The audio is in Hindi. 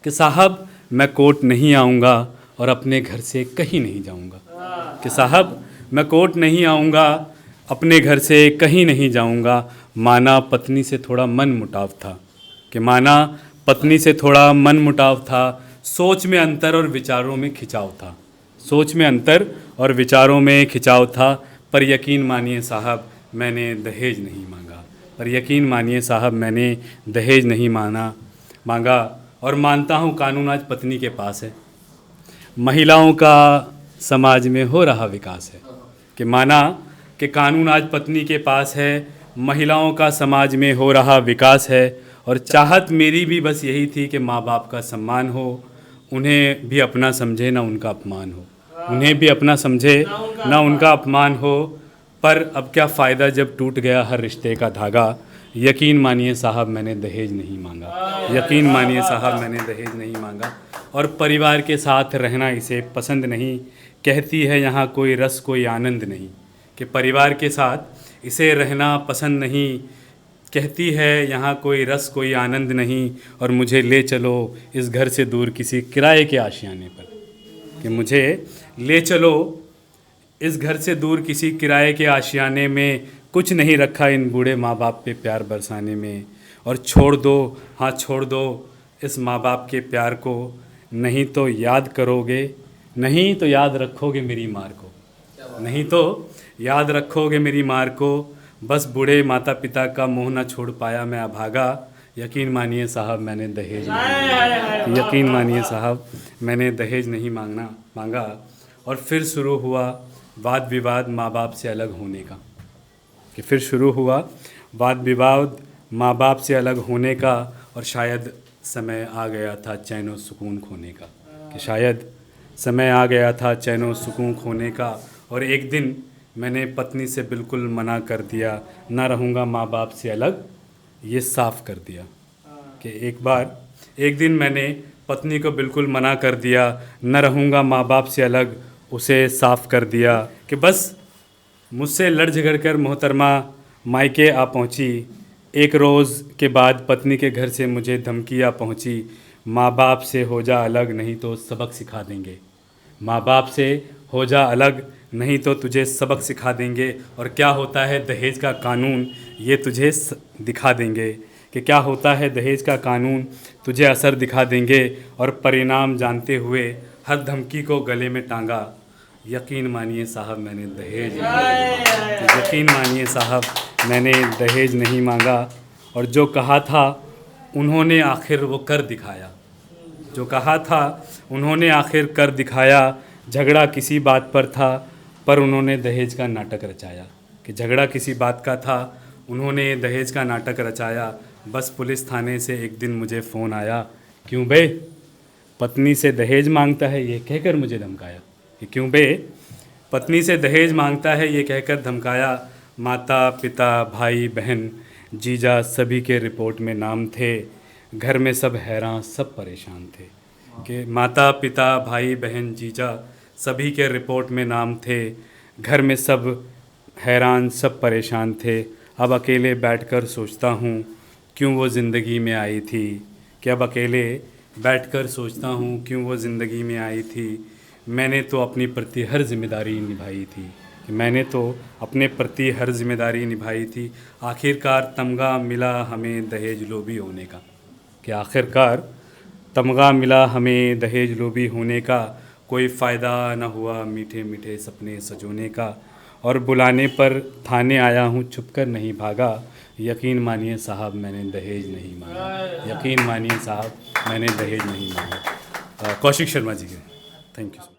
कि साहब मैं कोर्ट नहीं आऊँगा और अपने घर से कहीं नहीं जाऊँगा, कि साहब मैं कोर्ट नहीं आऊँगा, अपने घर से कहीं नहीं जाऊँगा। माना पत्नी से थोड़ा मन मुटाव था, कि माना पत्नी से थोड़ा मन मुटाव था, सोच में अंतर और विचारों में खिंचाव था, सोच में अंतर और विचारों में खिंचाव था। पर यकीन मानिए साहब मैंने दहेज नहीं मांगा, पर यकीन मानिए साहब मैंने दहेज नहीं मांगा। और मानता हूँ कानून आज पत्नी के पास है, महिलाओं का समाज में हो रहा विकास है, कि माना कि कानून आज पत्नी के पास है, महिलाओं का समाज में हो रहा विकास है। और चाहत मेरी भी बस यही थी कि माँ बाप का सम्मान हो, उन्हें भी अपना समझे ना उनका अपमान हो, उन्हें भी अपना समझे ना उनका अपमान हो। पर अब क्या फ़ायदा जब टूट गया हर रिश्ते का धागा। यकीन मानिए साहब मैंने दहेज नहीं मांगा, यकीन मानिए साहब मैंने दहेज नहीं मांगा। और परिवार के साथ रहना इसे पसंद नहीं, कहती है यहाँ कोई रस कोई आनंद नहीं, कि परिवार के साथ इसे रहना पसंद नहीं, कहती है यहाँ कोई रस कोई आनंद नहीं। और मुझे ले चलो इस घर से दूर किसी किराए के आशियाने पर, कि मुझे ले चलो इस घर से दूर किसी किराए के आशियाने में, कुछ नहीं रखा इन बूढ़े माँ बाप पे प्यार बरसाने में। और छोड़ दो, हाँ छोड़ दो इस माँ बाप के प्यार को, नहीं तो याद करोगे, नहीं तो याद रखोगे मेरी मार को, नहीं तो याद रखोगे मेरी मार को। बस बूढ़े माता पिता का मोह न छोड़ पाया मैं अभागा। यकीन मानिए साहब मैंने दहेज नहीं मांगा, यकीन मानिए साहब मैंने दहेज नहीं मांगा। और फिर शुरू हुआ वाद विवाद माँ बाप से अलग होने का, कि फिर शुरू हुआ वाद विवाद माँ बाप से अलग होने का। और शायद समय आ गया था चैन और सुकून खोने का, कि शायद समय आ गया था चैन और सुकून खोने का। और एक दिन मैंने पत्नी से बिल्कुल मना कर दिया, ना रहूँगा माँ बाप से अलग, ये साफ़ कर दिया। कि एक दिन मैंने पत्नी को बिल्कुल मना कर दिया, न रहूँगा माँ बाप से अलग, उसे साफ़ कर दिया। कि बस मुझसे लड़ झगड़ कर मोहतरमा मायके आ पहुँची, एक रोज़ के बाद पत्नी के घर से मुझे धमकियाँ पहुँची, माँ बाप से हो जा अलग नहीं तो सबक सिखा देंगे, माँ बाप से हो जा अलग नहीं तो तुझे सबक सिखा देंगे। और क्या होता है दहेज का कानून ये तुझे दिखा देंगे, कि क्या होता है दहेज का कानून तुझे असर दिखा देंगे। और परिणाम जानते हुए हर धमकी को गले में टांगा। यकीन मानिए साहब मैंने दहेज नहीं, यकीन मानिए साहब मैंने दहेज नहीं मांगा। और जो कहा था उन्होंने आखिर वो कर दिखाया, जो कहा था उन्होंने आखिर कर दिखाया। झगड़ा किसी बात पर था पर उन्होंने दहेज का नाटक रचाया, कि झगड़ा किसी बात का था उन्होंने दहेज का नाटक रचाया। बस पुलिस थाने से एक दिन मुझे फ़ोन आया, क्यों बे पत्नी से दहेज मांगता है ये कहकर मुझे धमकाया, कि क्यों बे पत्नी से दहेज मांगता है ये कहकर धमकाया। माता पिता भाई बहन जीजा सभी के रिपोर्ट में नाम थे, घर में सब हैरान सब परेशान थे। कि माता पिता भाई बहन जीजा सभी के रिपोर्ट में नाम थे, घर में सब हैरान सब परेशान थे। अब अकेले बैठकर सोचता हूँ क्यों वो ज़िंदगी में आई थी, कि अब अकेले बैठकर सोचता हूँ क्यों वो ज़िंदगी में आई थी। मैंने तो अपनी प्रति हर जिम्मेदारी निभाई थी, कि मैंने तो अपने प्रति हर जिम्मेदारी निभाई थी। आखिरकार तमगा मिला हमें दहेज लोभी होने का, कि आखिरकार तमगा मिला हमें दहेज लोभी होने का। कोई फ़ायदा न हुआ मीठे मीठे सपने सजोने का। और बुलाने पर थाने आया हूँ छुपकर नहीं भागा। यकीन मानिए साहब मैंने दहेज नहीं मांगा, यकीन मानिए साहब मैंने दहेज नहीं मांगा। कौशिक शर्मा जी के थैंक यू।